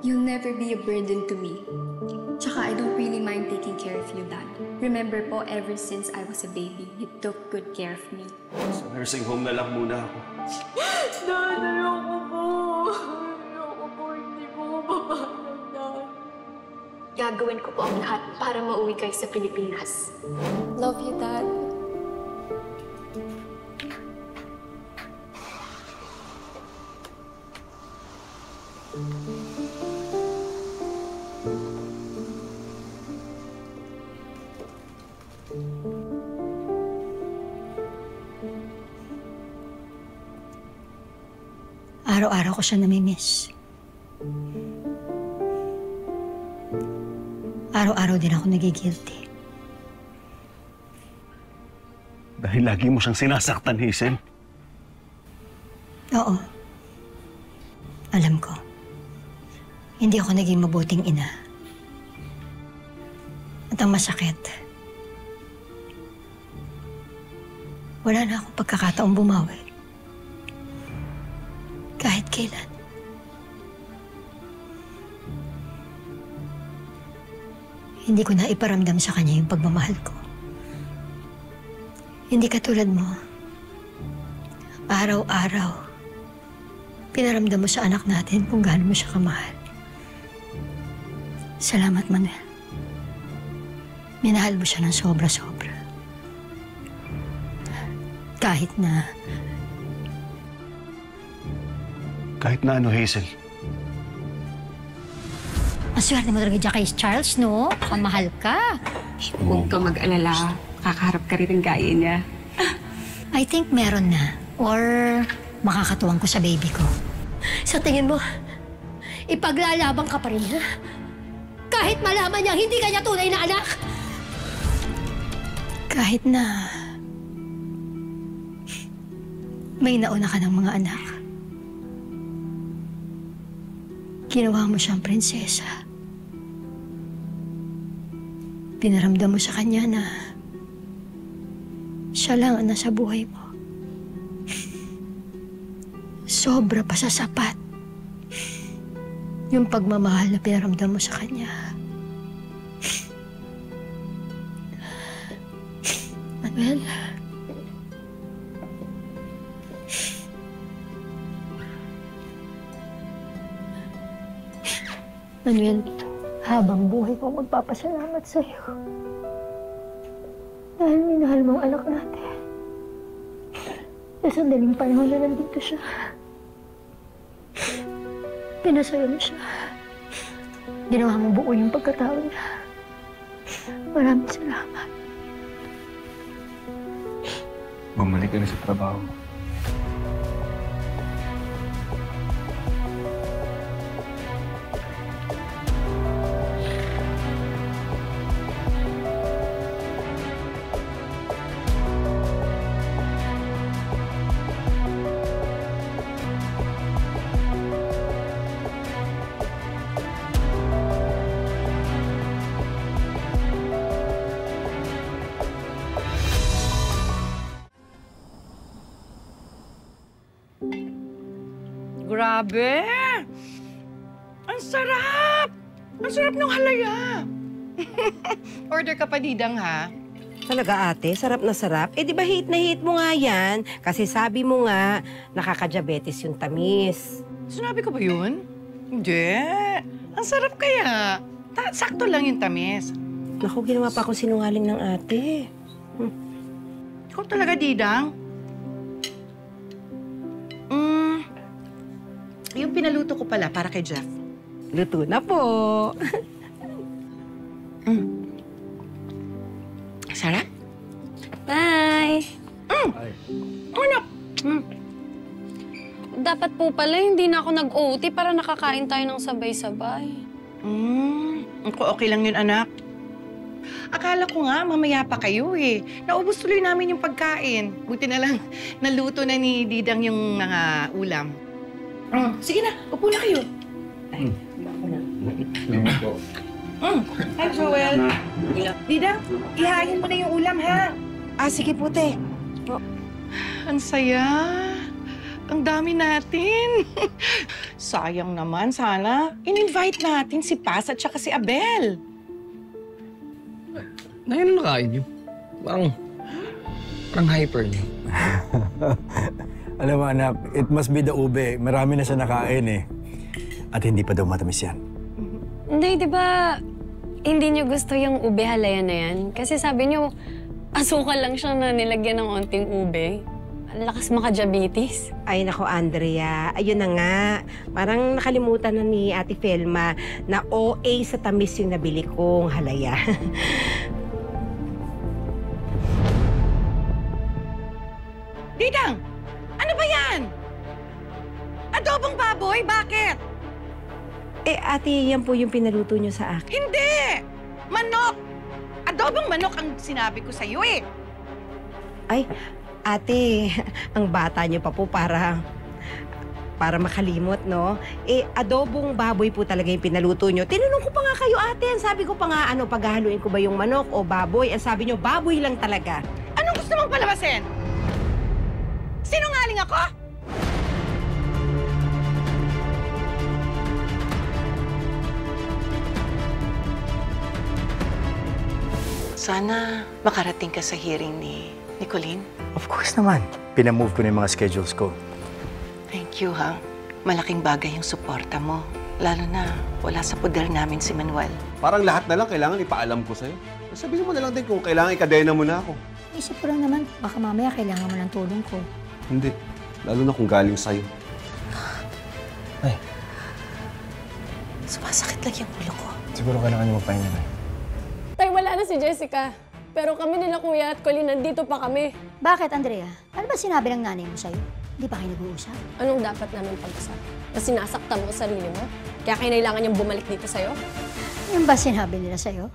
You'll never be a burden to me. Tsaka I don't really mind taking care of you, Dad. Remember po, ever since I was a baby, you took good care of me. Sa nursing home na lang muna ako. Dad, ayoko po. Ayoko po, hindi ko mapapayag, Dad. Gagawin ko po ang lahat para mauwi kayo sa Pilipinas. Love you, Dad. Araw-araw ko siya namimiss. Araw-araw din ako nagigilty. Dahil lagi mo siyang sinasaktan, Hazel. Oo. Alam ko. Hindi ako naging mabuting ina. At ang masakit, wala na akong pagkakataong bumawi. Kahit kailan. Hindi ko na iparamdam sa kanya yung pagmamahal ko. Hindi katulad mo. Araw-araw, pinaramdam mo sa anak natin kung gaano mo siya kamahal. Salamat, Manuel. Minahal mo siya ng sobra-sobra. Kahit na ano, Hazel. Maswerte mo talaga dyan kay Charles, no? Kamahal ka. Huwag ka mag-alala. Kakaharap ka rin ng gaya niya. I think meron na. Or makakatuwang ko sa baby ko. Sa tingin mo, ipaglalaban ka pa rin, ha? Kahit malaman niya hindi ka niya tunay na anak. Kahit na may nauna ka ng mga anak. Ginawa mo siyang prinsesa. Pinaramdam mo sa kanya na siya lang ang nasa buhay mo. Sobra pa sa sapat yung pagmamahal na pinaramdam mo sa kanya. Manuel, Manuel, habang buhay ko magpapasalamat sa'yo. Dahil minahal mo ang anak natin. Sa sandaling panahon na nandito siya. Pinasaya mo siya. Ginawa mo buo yung pagkatao niya. Maraming salamat. Bumalik ka na sa trabaho mo. Grabe! Ang sarap! Ang sarap ng halaya! Order ka pa, Didang, ha? Talaga, ate? Sarap na sarap? Eh, di ba hate na hate mo nga yan? Kasi sabi mo nga, nakaka-diabetes yung tamis. Sinabi ko ba yun? Hindi. Ang sarap kaya. Sakto lang yung tamis. Naku, ginawa pa akong sinungaling ng ate. Ikaw talaga, Didang? Yung pinaluto ko pala para kay Jeff. Luto na po. Sarap? Bye! Anak! Dapat po pala hindi na ako nag-OT para nakakain tayo ng sabay-sabay. Okay lang yun, anak. Akala ko nga, mamaya pa kayo eh. Naubos tuloy namin yung pagkain. Buti na lang, naluto na ni Didang yung mga ulam. Sige na, upo na kayo. Hi, Joel. Didang, ihahin mo na yung ulam, ha? Ah, sige po, te. Ang saya. Ang dami natin. Sayang naman, sana in-invite natin si Paz at saka si Abel. Ano nakain niyo? Parang hyper niyo. Alam mo anak, it must be the ube. Marami na siya nakain eh. At hindi pa daw matamis yan. Hindi, di ba hindi niyo gusto yung ube halayan na yan? Kasi sabi niyo, asukal lang siya na nilagyan ng onting ube. Ang lakas maka-diabetes. Ay, nako, Andrea. Ayun na nga. Parang nakalimutan na ni Ate Felma na OA sa tamis yung nabili kong halaya. Didang! Ano ba yan? Adobong baboy? Bakit? Ate, yan po yung pinaluto niyo sa akin. Hindi! Manok! Adobong manok ang sinabi ko sa'yo eh. Ay, ate, ang bata niyo pa po para makalimot, no? Adobong baboy po talaga yung pinaluto niyo. Tinanong ko pa nga kayo, ate. Ang sabi ko pa nga, paghahaluin ko ba yung manok o baboy? Ang sabi niyo, baboy lang talaga. Anong gusto mong palabasin? Sinungaling ako? Sana makarating ka sa hearing ni Colleen. Of course naman. Pinamove ko na yung mga schedules ko. Thank you, ha? Malaking bagay yung suporta mo. Lalo na wala sa poder namin si Manuel. Parang lahat na lang kailangan ipaalam ko sa'yo. Sabihin mo na lang din kung kailangan ikadena mo na ako. Isip ko lang naman, baka mamaya kailangan mo ng tulong ko. Hindi. Lalo na kung galing sa'yo. Sumasakit lang yung ulo ko. Siguro kailangan niyo magpahinga na. Tay, wala na si Jessica. Pero kami nila Kuya at Colleen, nandito pa kami. Bakit, Andrea? Ano ba sinabi ng nanay mo sa'yo? Hindi pa kayo nag-uusap? Anong dapat namin pag-usapan? Na sinasaktan mo sarili mo? Kaya kailangan niyang bumalik dito sa'yo? Yung ba sinabi nila sa'yo?